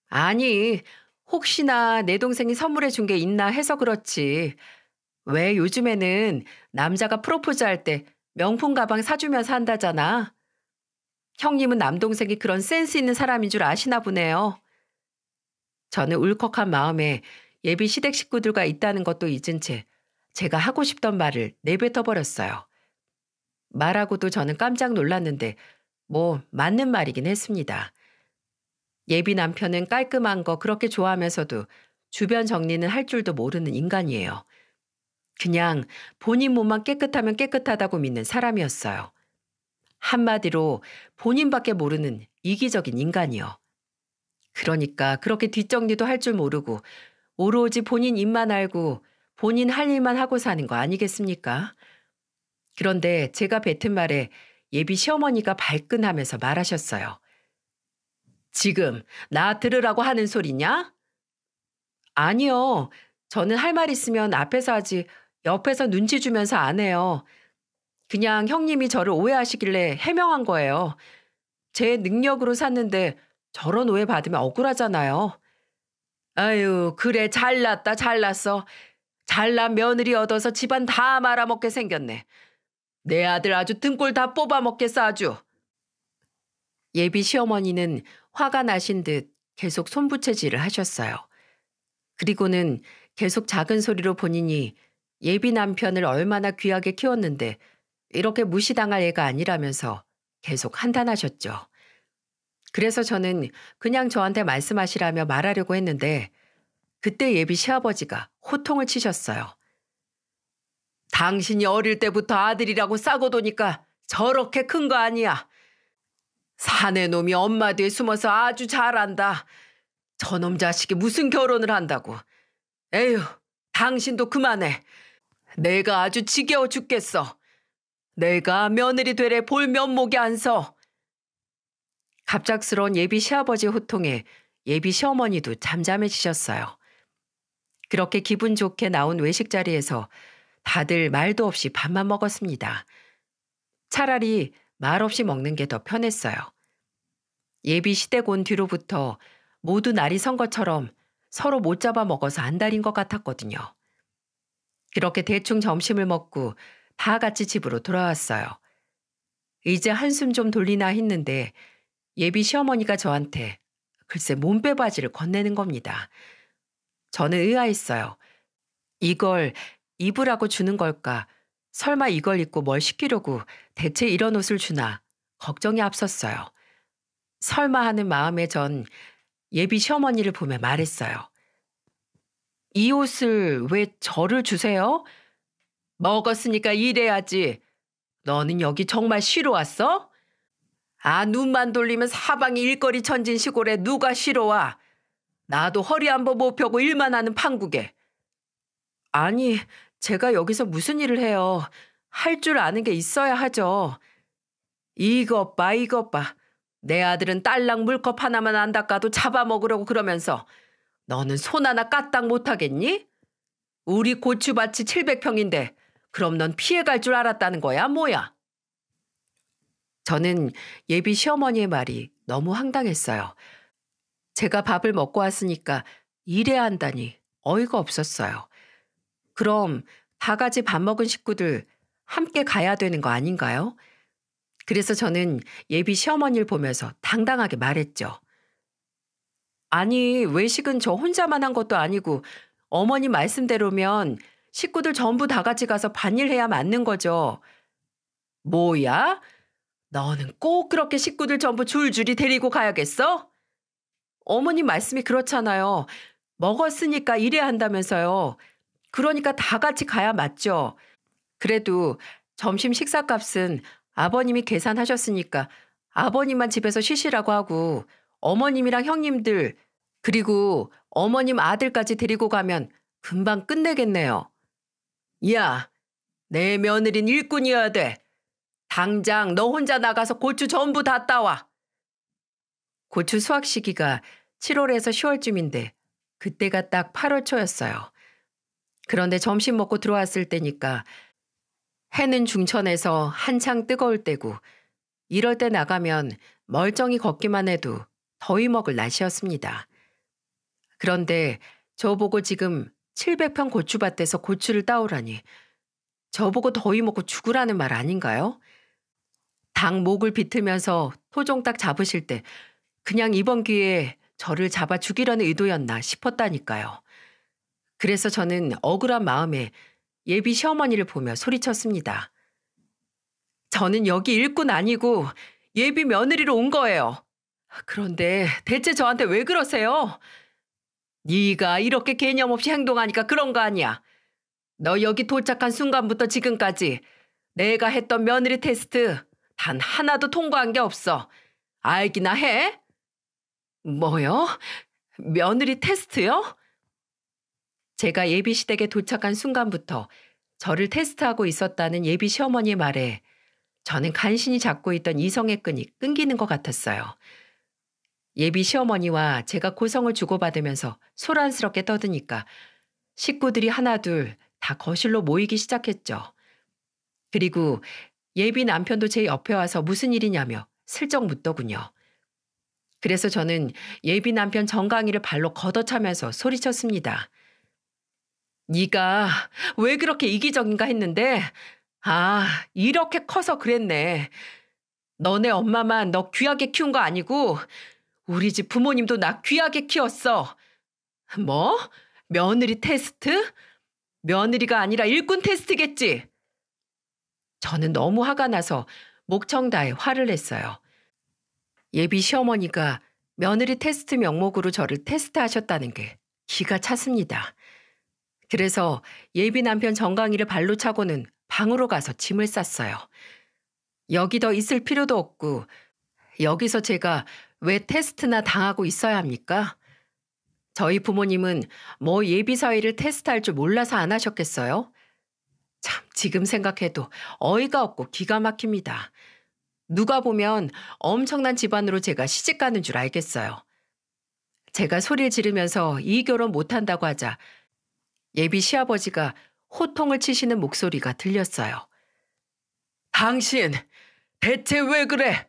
아니, 혹시나 내 동생이 선물해 준 게 있나 해서 그렇지. 왜 요즘에는 남자가 프로포즈 할 때 명품 가방 사주면서 한다잖아. 형님은 남동생이 그런 센스 있는 사람인 줄 아시나 보네요. 저는 울컥한 마음에 예비 시댁 식구들과 있다는 것도 잊은 채 제가 하고 싶던 말을 내뱉어 버렸어요. 말하고도 저는 깜짝 놀랐는데 뭐 맞는 말이긴 했습니다. 예비 남편은 깔끔한 거 그렇게 좋아하면서도 주변 정리는 할 줄도 모르는 인간이에요. 그냥 본인 몸만 깨끗하면 깨끗하다고 믿는 사람이었어요. 한마디로 본인밖에 모르는 이기적인 인간이요. 그러니까 그렇게 뒷정리도 할 줄 모르고 오로지 본인 입만 알고 본인 할 일만 하고 사는 거 아니겠습니까? 그런데 제가 뱉은 말에 예비 시어머니가 발끈하면서 말하셨어요. 지금 나 들으라고 하는 소리냐? 아니요. 저는 할 말 있으면 앞에서 하지 옆에서 눈치 주면서 안 해요. 그냥 형님이 저를 오해하시길래 해명한 거예요. 제 능력으로 샀는데 저런 오해 받으면 억울하잖아요. 아유, 그래 잘났다 잘났어. 잘난 며느리 얻어서 집안 다 말아먹게 생겼네. 내 아들 아주 등골 다 뽑아먹겠어 아주. 예비 시어머니는 화가 나신 듯 계속 손부채질을 하셨어요. 그리고는 계속 작은 소리로 본인이 예비 남편을 얼마나 귀하게 키웠는데 이렇게 무시당할 애가 아니라면서 계속 한탄하셨죠. 그래서 저는 그냥 저한테 말씀하시라며 말하려고 했는데 그때 예비 시아버지가 호통을 치셨어요. 당신이 어릴 때부터 아들이라고 싸고 도니까 저렇게 큰 거 아니야. 사내 놈이 엄마 뒤에 숨어서 아주 잘한다. 저놈 자식이 무슨 결혼을 한다고. 에휴, 당신도 그만해. 내가 아주 지겨워 죽겠어. 내가 며느리 되래 볼 면목이 안 서. 갑작스러운 예비 시아버지 호통에 예비 시어머니도 잠잠해지셨어요. 그렇게 기분 좋게 나온 외식 자리에서 다들 말도 없이 밥만 먹었습니다. 차라리 말 없이 먹는 게 더 편했어요. 예비 시댁 온 뒤로부터 모두 날이 선 것처럼 서로 못 잡아 먹어서 안달인 것 같았거든요. 그렇게 대충 점심을 먹고 다 같이 집으로 돌아왔어요. 이제 한숨 좀 돌리나 했는데 예비 시어머니가 저한테 글쎄 몸빼바지를 건네는 겁니다. 저는 의아했어요. 이걸 입으라고 주는 걸까? 설마 이걸 입고 뭘 시키려고 대체 이런 옷을 주나 걱정이 앞섰어요. 설마 하는 마음에 전 예비 시어머니를 보며 말했어요. 이 옷을 왜 저를 주세요? 먹었으니까 일해야지. 너는 여기 정말 쉬러 왔어? 아, 눈만 돌리면 사방이 일거리 천진 시골에 누가 쉬러 와? 나도 허리 한번 못 펴고 일만 하는 판국에. 아니, 제가 여기서 무슨 일을 해요. 할 줄 아는 게 있어야 하죠. 이것 봐, 이것 봐. 내 아들은 딸랑 물컵 하나만 안 닦아도 잡아먹으려고 그러면서 너는 손 하나 까딱 못하겠니? 우리 고추밭이 700평인데 그럼 넌 피해갈 줄 알았다는 거야, 뭐야? 저는 예비 시어머니의 말이 너무 황당했어요. 제가 밥을 먹고 왔으니까 일해야 한다니 어이가 없었어요. 그럼 다 같이 밥 먹은 식구들 함께 가야 되는 거 아닌가요? 그래서 저는 예비 시어머니를 보면서 당당하게 말했죠. 아니, 외식은 저 혼자만 한 것도 아니고 어머니 말씀대로면 식구들 전부 다 같이 가서 반일해야 맞는 거죠. 뭐야? 너는 꼭 그렇게 식구들 전부 줄줄이 데리고 가야겠어? 어머니 말씀이 그렇잖아요. 먹었으니까 일해야 한다면서요. 그러니까 다 같이 가야 맞죠. 그래도 점심 식사값은 아버님이 계산하셨으니까 아버님만 집에서 쉬시라고 하고 어머님이랑 형님들 그리고 어머님 아들까지 데리고 가면 금방 끝내겠네요. 야, 내 며느린 일꾼이어야 돼. 당장 너 혼자 나가서 고추 전부 다 따와. 고추 수확 시기가 7월에서 10월쯤인데 그때가 딱 8월 초였어요. 그런데 점심 먹고 들어왔을 때니까 해는 중천에서 한창 뜨거울 때고 이럴 때 나가면 멀쩡히 걷기만 해도 더위 먹을 날씨였습니다. 그런데 저보고 지금 700평 고추밭에서 고추를 따오라니 저보고 더위 먹고 죽으라는 말 아닌가요? 당 목을 비틀면서 토종딱 잡으실 때 그냥 이번 기회에 저를 잡아 죽이려는 의도였나 싶었다니까요. 그래서 저는 억울한 마음에 예비 시어머니를 보며 소리쳤습니다. 저는 여기 일꾼 아니고 예비 며느리로 온 거예요. 그런데 대체 저한테 왜 그러세요? 네가 이렇게 개념 없이 행동하니까 그런 거 아니야. 너 여기 도착한 순간부터 지금까지 내가 했던 며느리 테스트 단 하나도 통과한 게 없어. 알기나 해? 뭐요? 며느리 테스트요? 제가 예비 시댁에 도착한 순간부터 저를 테스트하고 있었다는 예비 시어머니의 말에 저는 간신히 잡고 있던 이성의 끈이 끊기는 것 같았어요. 예비 시어머니와 제가 고성을 주고받으면서 소란스럽게 떠드니까 식구들이 하나둘 다 거실로 모이기 시작했죠. 그리고 예비 남편도 제 옆에 와서 무슨 일이냐며 슬쩍 묻더군요. 그래서 저는 예비 남편 정강이를 발로 걷어차면서 소리쳤습니다. 네가 왜 그렇게 이기적인가 했는데 아, 이렇게 커서 그랬네. 너네 엄마만 너 귀하게 키운 거 아니고 우리 집 부모님도 나 귀하게 키웠어. 뭐? 며느리 테스트? 며느리가 아니라 일꾼 테스트겠지. 저는 너무 화가 나서 목청 다해 화를 냈어요. 예비 시어머니가 며느리 테스트 명목으로 저를 테스트하셨다는 게 기가 찼습니다. 그래서 예비 남편 정강이를 발로 차고는 방으로 가서 짐을 쌌어요. 여기 더 있을 필요도 없고 여기서 제가 왜 테스트나 당하고 있어야 합니까? 저희 부모님은 뭐 예비 사위를 테스트할 줄 몰라서 안 하셨겠어요? 참 지금 생각해도 어이가 없고 기가 막힙니다. 누가 보면 엄청난 집안으로 제가 시집 가는 줄 알겠어요. 제가 소리를 지르면서 이 결혼 못한다고 하자 예비 시아버지가 호통을 치시는 목소리가 들렸어요. 당신 대체 왜 그래?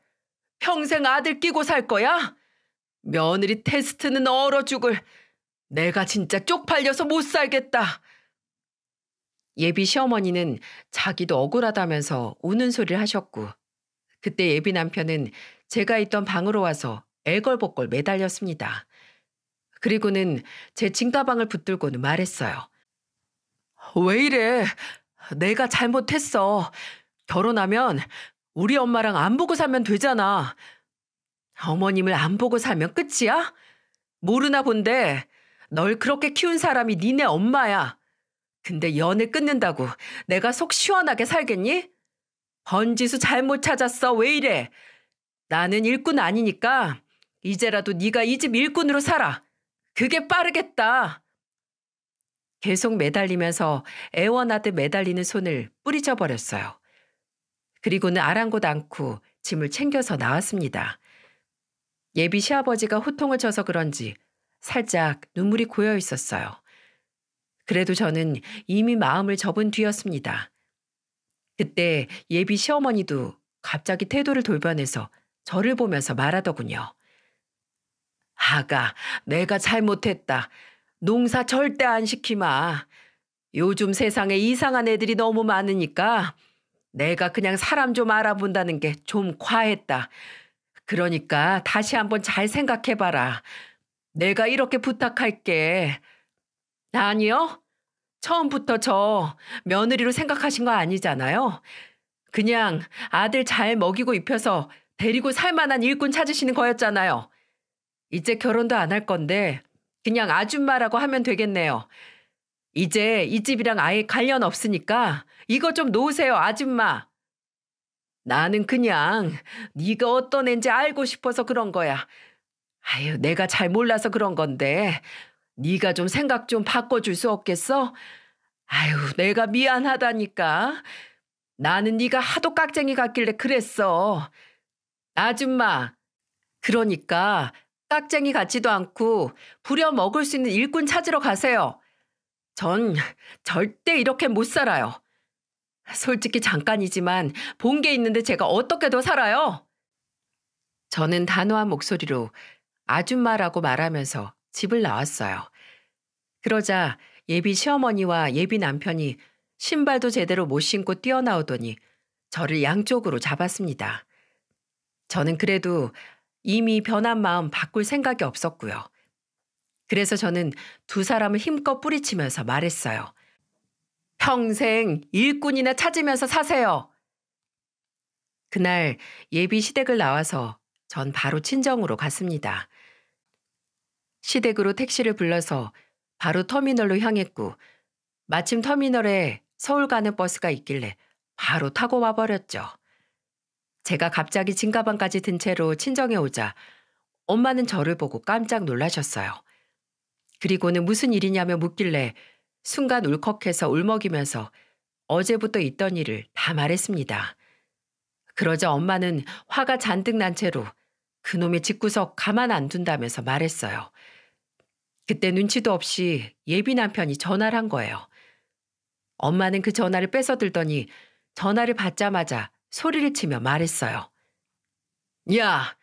평생 아들 끼고 살 거야? 며느리 테스트는 얼어 죽을. 내가 진짜 쪽팔려서 못 살겠다. 예비 시어머니는 자기도 억울하다면서 우는 소리를 하셨고 그때 예비 남편은 제가 있던 방으로 와서 애걸복걸 매달렸습니다. 그리고는 제 짐가방을 붙들고는 말했어요. 왜 이래? 내가 잘못했어. 결혼하면 우리 엄마랑 안 보고 살면 되잖아. 어머님을 안 보고 살면 끝이야? 모르나 본데 널 그렇게 키운 사람이 니네 엄마야. 근데 연애 끊는다고 내가 속 시원하게 살겠니? 번지수 잘못 찾았어. 왜 이래? 나는 일꾼 아니니까 이제라도 네가 이 집 일꾼으로 살아. 그게 빠르겠다. 계속 매달리면서 애원하듯 매달리는 손을 뿌리쳐 버렸어요. 그리고는 아랑곳 않고 짐을 챙겨서 나왔습니다. 예비 시아버지가 호통을 쳐서 그런지 살짝 눈물이 고여 있었어요. 그래도 저는 이미 마음을 접은 뒤였습니다. 그때 예비 시어머니도 갑자기 태도를 돌변해서 저를 보면서 말하더군요. 아가, 내가 잘못했다. 농사 절대 안 시키마. 요즘 세상에 이상한 애들이 너무 많으니까 내가 그냥 사람 좀 알아본다는 게 좀 과했다. 그러니까 다시 한번 잘 생각해봐라. 내가 이렇게 부탁할게. 아니요. 처음부터 저 며느리로 생각하신 거 아니잖아요. 그냥 아들 잘 먹이고 입혀서 데리고 살 만한 일꾼 찾으시는 거였잖아요. 이제 결혼도 안 할 건데 그냥 아줌마라고 하면 되겠네요. 이제 이 집이랑 아예 관련 없으니까 이거 좀 놓으세요, 아줌마. 나는 그냥 네가 어떤 애인지 알고 싶어서 그런 거야. 아유, 내가 잘 몰라서 그런 건데 네가 좀 생각 좀 바꿔줄 수 없겠어? 아유, 내가 미안하다니까. 나는 네가 하도 깍쟁이 같길래 그랬어. 아줌마, 그러니까 깍쟁이 같지도 않고 부려 먹을 수 있는 일꾼 찾으러 가세요. 전 절대 이렇게 못 살아요. 솔직히 잠깐이지만 본 게 있는데 제가 어떻게 더 살아요? 저는 단호한 목소리로 아줌마라고 말하면서 집을 나왔어요. 그러자 예비 시어머니와 예비 남편이 신발도 제대로 못 신고 뛰어나오더니 저를 양쪽으로 잡았습니다. 저는 그래도 이미 변한 마음 바꿀 생각이 없었고요. 그래서 저는 두 사람을 힘껏 뿌리치면서 말했어요. 평생 일꾼이나 찾으면서 사세요. 그날 예비 시댁을 나와서 전 바로 친정으로 갔습니다. 시댁으로 택시를 불러서 바로 터미널로 향했고 마침 터미널에 서울 가는 버스가 있길래 바로 타고 와버렸죠. 제가 갑자기 짐가방까지 든 채로 친정에 오자 엄마는 저를 보고 깜짝 놀라셨어요. 그리고는 무슨 일이냐며 묻길래 순간 울컥해서 울먹이면서 어제부터 있던 일을 다 말했습니다. 그러자 엄마는 화가 잔뜩 난 채로 그놈의 집구석 가만 안 둔다면서 말했어요. 그때 눈치도 없이 예비 남편이 전화를 한 거예요. 엄마는 그 전화를 뺏어들더니 전화를 받자마자 소리를 치며 말했어요. 야,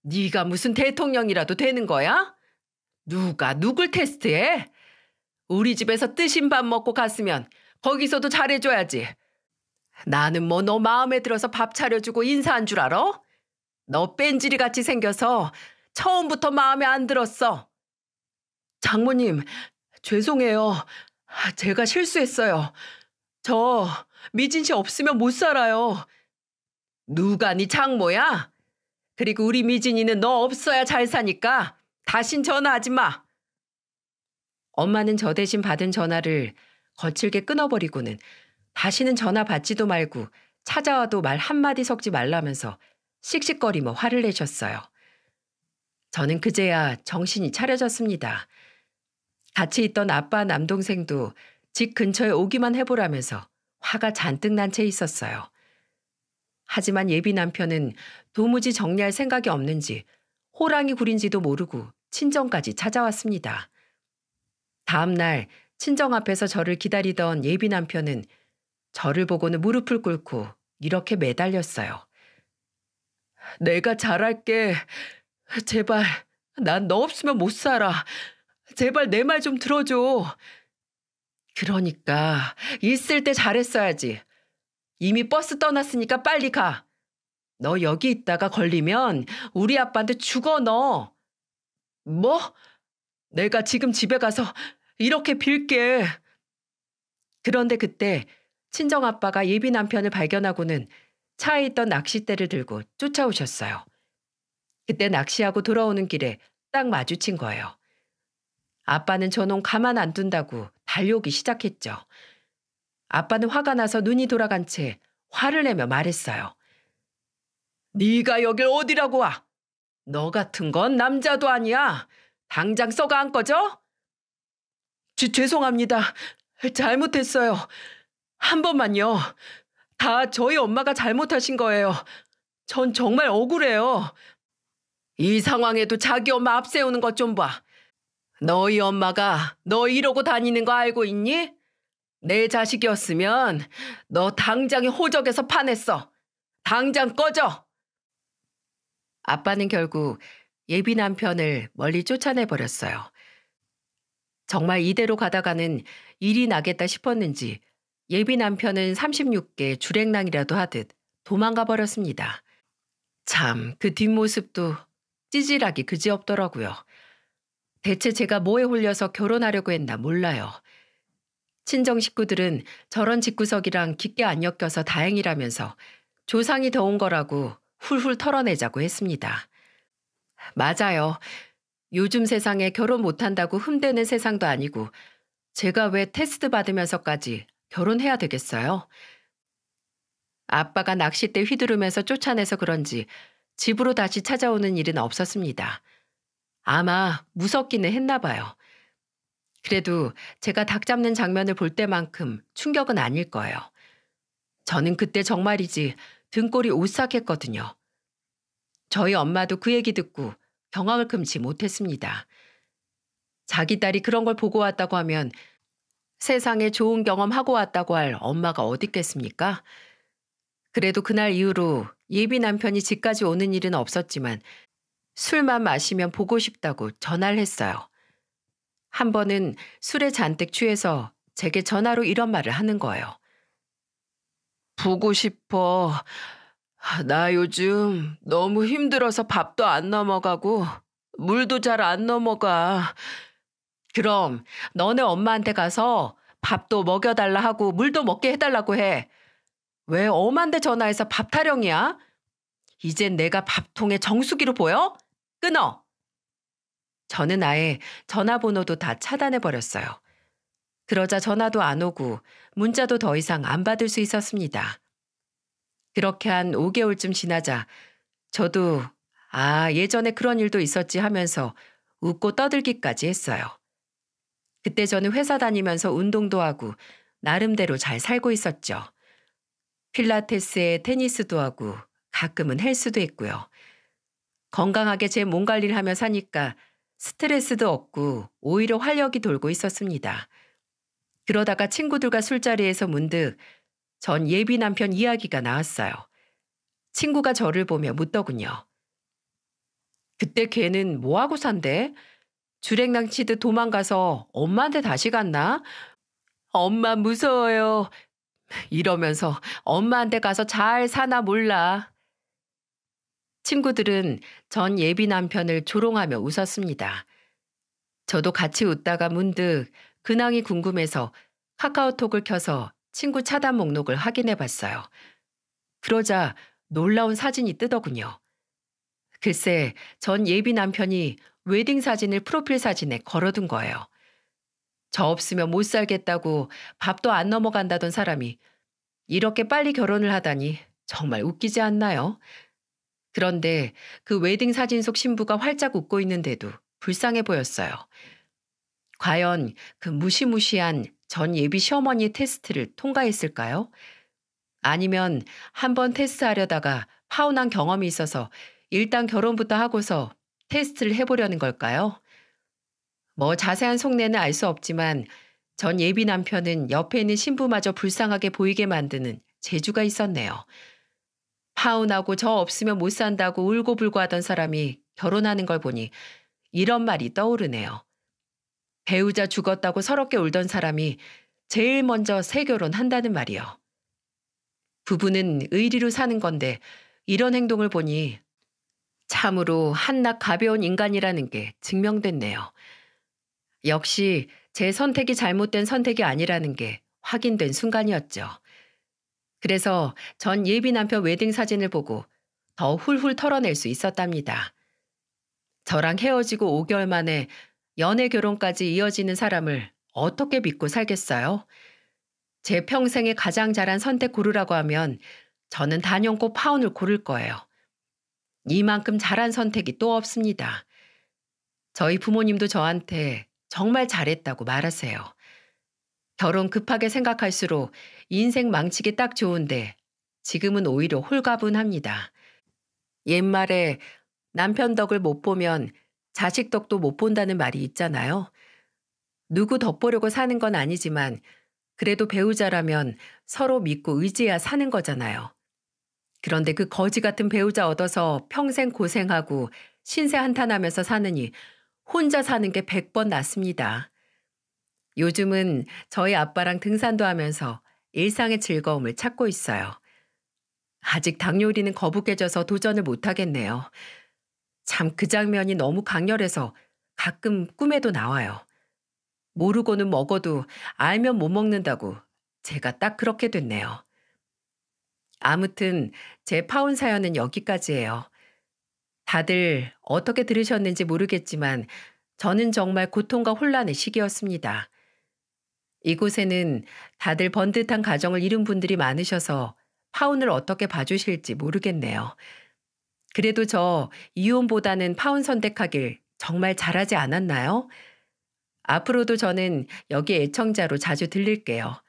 네가 무슨 대통령이라도 되는 거야? 누가 누굴 테스트해? 우리 집에서 뜨신 밥 먹고 갔으면 거기서도 잘해줘야지. 나는 뭐 너 마음에 들어서 밥 차려주고 인사한 줄 알아? 너 뺀질이 같이 생겨서 처음부터 마음에 안 들었어. 장모님, 죄송해요. 제가 실수했어요. 저 미진 씨 없으면 못 살아요. 누가 네 장모야? 그리고 우리 미진이는 너 없어야 잘 사니까 다신 전화하지 마. 엄마는 저 대신 받은 전화를 거칠게 끊어버리고는 다시는 전화 받지도 말고 찾아와도 말 한마디 섞지 말라면서 씩씩거리며 화를 내셨어요. 저는 그제야 정신이 차려졌습니다. 같이 있던 아빠 남동생도 집 근처에 오기만 해보라면서 화가 잔뜩 난 채 있었어요. 하지만 예비 남편은 도무지 정리할 생각이 없는지 호랑이 굴인지도 모르고 친정까지 찾아왔습니다. 다음 날 친정 앞에서 저를 기다리던 예비 남편은 저를 보고는 무릎을 꿇고 이렇게 매달렸어요. 내가 잘할게. 제발, 난 너 없으면 못 살아. 제발 내 말 좀 들어줘. 그러니까 있을 때 잘했어야지. 이미 버스 떠났으니까 빨리 가. 너 여기 있다가 걸리면 우리 아빠한테 죽어 너. 뭐? 내가 지금 집에 가서 이렇게 빌게. 그런데 그때 친정아빠가 예비 남편을 발견하고는 차에 있던 낚싯대를 들고 쫓아오셨어요. 그때 낚시하고 돌아오는 길에 딱 마주친 거예요. 아빠는 저놈 가만 안 둔다고 달려오기 시작했죠. 아빠는 화가 나서 눈이 돌아간 채 화를 내며 말했어요. 네가 여길 어디라고 와? 너 같은 건 남자도 아니야. 당장 썩어 안 꺼져? 죄송합니다. 잘못했어요. 한 번만요. 다 저희 엄마가 잘못하신 거예요. 전 정말 억울해요. 이 상황에도 자기 엄마 앞세우는 것 좀 봐. 너희 엄마가 너 이러고 다니는 거 알고 있니? 내 자식이었으면 너 당장에 호적에서 파냈어. 당장 꺼져. 아빠는 결국 예비 남편을 멀리 쫓아내버렸어요. 정말 이대로 가다가는 일이 나겠다 싶었는지 예비 남편은 36개 주랭랑이라도 하듯 도망가 버렸습니다. 참, 그 뒷모습도 찌질하기 그지없더라고요. 대체 제가 뭐에 홀려서 결혼하려고 했나 몰라요. 친정 식구들은 저런 집구석이랑 깊게 안 엮여서 다행이라면서 조상이 더운 거라고 훌훌 털어내자고 했습니다. 맞아요. 요즘 세상에 결혼 못한다고 흠대는 세상도 아니고 제가 왜 테스트 받으면서까지 결혼해야 되겠어요? 아빠가 낚싯대 휘두르면서 쫓아내서 그런지 집으로 다시 찾아오는 일은 없었습니다. 아마 무섭기는 했나 봐요. 그래도 제가 닭 잡는 장면을 볼 때만큼 충격은 아닐 거예요. 저는 그때 정말이지 등골이 오싹했거든요. 저희 엄마도 그 얘기 듣고 경악을 금치 못했습니다. 자기 딸이 그런 걸 보고 왔다고 하면 세상에 좋은 경험하고 왔다고 할 엄마가 어디 있겠습니까? 그래도 그날 이후로 예비 남편이 집까지 오는 일은 없었지만 술만 마시면 보고 싶다고 전화를 했어요. 한 번은 술에 잔뜩 취해서 제게 전화로 이런 말을 하는 거예요. 보고 싶어. 나 요즘 너무 힘들어서 밥도 안 넘어가고 물도 잘 안 넘어가. 그럼 너네 엄마한테 가서 밥도 먹여달라 하고 물도 먹게 해달라고 해. 왜 엄한테 전화해서 밥 타령이야? 이젠 내가 밥통에 정수기로 보여? 끊어. 저는 아예 전화번호도 다 차단해버렸어요. 그러자 전화도 안 오고 문자도 더 이상 안 받을 수 있었습니다. 그렇게 한 5개월쯤 지나자 저도 예전에 그런 일도 있었지 하면서 웃고 떠들기까지 했어요. 그때 저는 회사 다니면서 운동도 하고 나름대로 잘 살고 있었죠. 필라테스에 테니스도 하고 가끔은 헬스도 했고요. 건강하게 제 몸 관리를 하며 사니까 스트레스도 없고 오히려 활력이 돌고 있었습니다. 그러다가 친구들과 술자리에서 문득 전 예비 남편 이야기가 나왔어요. 친구가 저를 보며 묻더군요. 그때 걔는 뭐하고 산대? 주랭랑 치듯 도망가서 엄마한테 다시 갔나? 엄마 무서워요. 이러면서 엄마한테 가서 잘 사나 몰라. 친구들은 전 예비 남편을 조롱하며 웃었습니다. 저도 같이 웃다가 문득 근황이 궁금해서 카카오톡을 켜서 친구 차단 목록을 확인해 봤어요. 그러자 놀라운 사진이 뜨더군요. 글쎄, 전 예비 남편이 웨딩 사진을 프로필 사진에 걸어둔 거예요. 저 없으면 못 살겠다고 밥도 안 넘어간다던 사람이 이렇게 빨리 결혼을 하다니 정말 웃기지 않나요? 그런데 그 웨딩 사진 속 신부가 활짝 웃고 있는데도 불쌍해 보였어요. 과연 그 무시무시한 전 예비 시어머니 테스트를 통과했을까요? 아니면 한번 테스트하려다가 파혼한 경험이 있어서 일단 결혼부터 하고서 테스트를 해보려는 걸까요? 뭐 자세한 속내는 알 수 없지만 전 예비 남편은 옆에 있는 신부마저 불쌍하게 보이게 만드는 재주가 있었네요. 파혼하고 저 없으면 못 산다고 울고불고 하던 사람이 결혼하는 걸 보니 이런 말이 떠오르네요. 배우자 죽었다고 서럽게 울던 사람이 제일 먼저 새 결혼한다는 말이요. 부부는 의리로 사는 건데 이런 행동을 보니 참으로 한낱 가벼운 인간이라는 게 증명됐네요. 역시 제 선택이 잘못된 선택이 아니라는 게 확인된 순간이었죠. 그래서 전 예비 남편 웨딩 사진을 보고 더 훌훌 털어낼 수 있었답니다. 저랑 헤어지고 5개월 만에 연애 결혼까지 이어지는 사람을 어떻게 믿고 살겠어요? 제 평생에 가장 잘한 선택 고르라고 하면 저는 단연코 파혼을 고를 거예요. 이만큼 잘한 선택이 또 없습니다. 저희 부모님도 저한테 정말 잘했다고 말하세요. 결혼 급하게 생각할수록 인생 망치기 딱 좋은데 지금은 오히려 홀가분합니다. 옛말에 남편 덕을 못 보면 자식 덕도 못 본다는 말이 있잖아요. 누구 덕 보려고 사는 건 아니지만 그래도 배우자라면 서로 믿고 의지해야 사는 거잖아요. 그런데 그 거지 같은 배우자 얻어서 평생 고생하고 신세 한탄하면서 사느니 혼자 사는 게 100번 낫습니다. 요즘은 저희 아빠랑 등산도 하면서 일상의 즐거움을 찾고 있어요. 아직 닭 요리는 거북해져서 도전을 못 하겠네요. 참 그 장면이 너무 강렬해서 가끔 꿈에도 나와요. 모르고는 먹어도 알면 못 먹는다고 제가 딱 그렇게 됐네요. 아무튼 제 파혼 사연은 여기까지예요. 다들 어떻게 들으셨는지 모르겠지만 저는 정말 고통과 혼란의 시기였습니다. 이곳에는 다들 번듯한 가정을 이룬 분들이 많으셔서 파혼을 어떻게 봐주실지 모르겠네요. 그래도 저 이혼보다는 파혼 선택하길 정말 잘하지 않았나요? 앞으로도 저는 여기 애청자로 자주 들릴게요.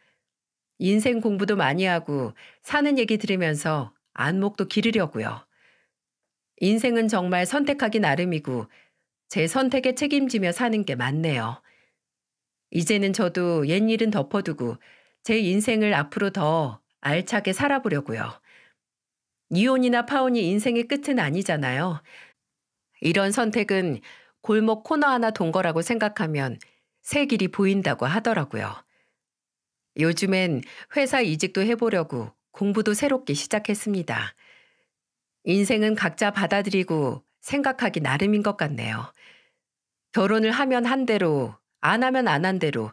인생 공부도 많이 하고 사는 얘기 들으면서 안목도 기르려고요. 인생은 정말 선택하기 나름이고 제 선택에 책임지며 사는 게 맞네요. 이제는 저도 옛일은 덮어두고 제 인생을 앞으로 더 알차게 살아보려고요. 이혼이나 파혼이 인생의 끝은 아니잖아요. 이런 선택은 골목 코너 하나 돈 거라고 생각하면 새 길이 보인다고 하더라고요. 요즘엔 회사 이직도 해보려고 공부도 새롭게 시작했습니다. 인생은 각자 받아들이고 생각하기 나름인 것 같네요. 결혼을 하면 한 대로, 안 하면 안 한 대로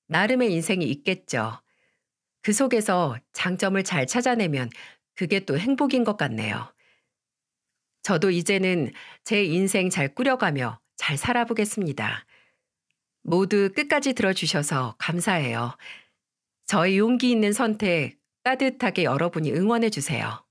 나름의 인생이 있겠죠. 그 속에서 장점을 잘 찾아내면 그게 또 행복인 것 같네요. 저도 이제는 제 인생 잘 꾸려가며 잘 살아보겠습니다. 모두 끝까지 들어주셔서 감사해요. 저의 용기 있는 선택 따뜻하게 여러분이 응원해 주세요.